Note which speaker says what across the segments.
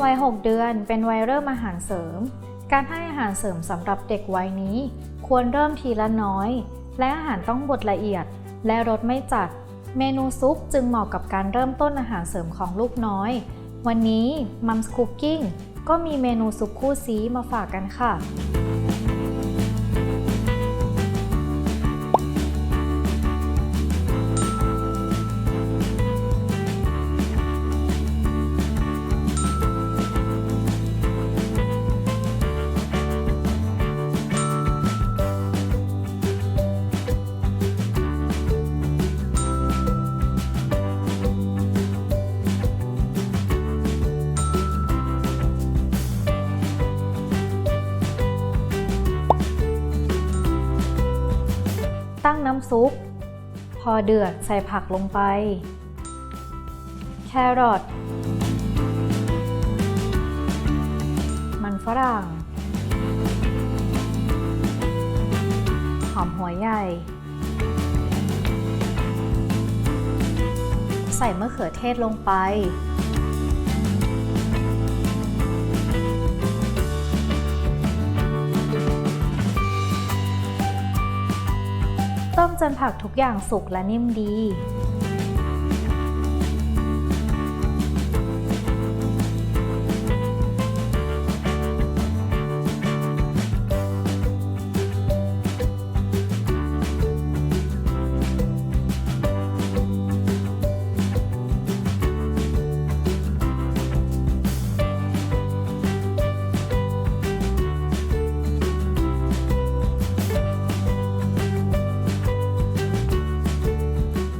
Speaker 1: วัย 6 เดือนเป็นวัยเริ่มอาหารเสริมการให้อาหารเสริมสำหรับเด็กวัยนี้ควรเริ่มทีละน้อยและอาหารต้องบดละเอียดและรสไม่จัดเมนูซุปจึงเหมาะกับการเริ่มต้นอาหารเสริมของลูกน้อยวันนี้มัมส์คุกกิ้งก็มีเมนูซุปคู่ซี้มาฝากกันค่ะตั้งน้ำซุปพอเดือดใส่ผักลงไปแครอทมันฝรั่งหอมหัวใหญ่ใส่มะเขือเทศลงไปต้มจนผักทุกอย่างสุกและนิ่มดี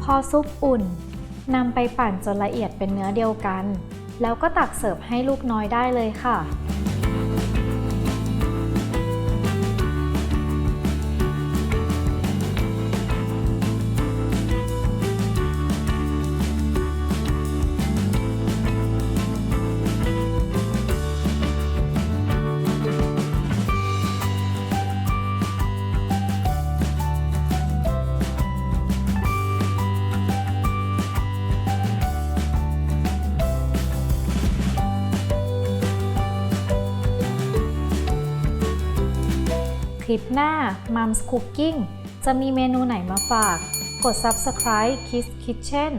Speaker 1: พอซุปอุ่นนำไปปั่นจนละเอียดเป็นเนื้อเดียวกันแล้วก็ตักเสิร์ฟให้ลูกน้อยได้เลยค่ะคลิปหน้า Mom's Cooking จะมีเมนูไหนมาฝากกด Subscribe Kids Kitchen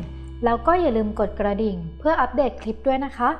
Speaker 1: แล้วก็อย่าลืมกดกระดิ่งเพื่ออัปเดตคลิปด้วยนะคะ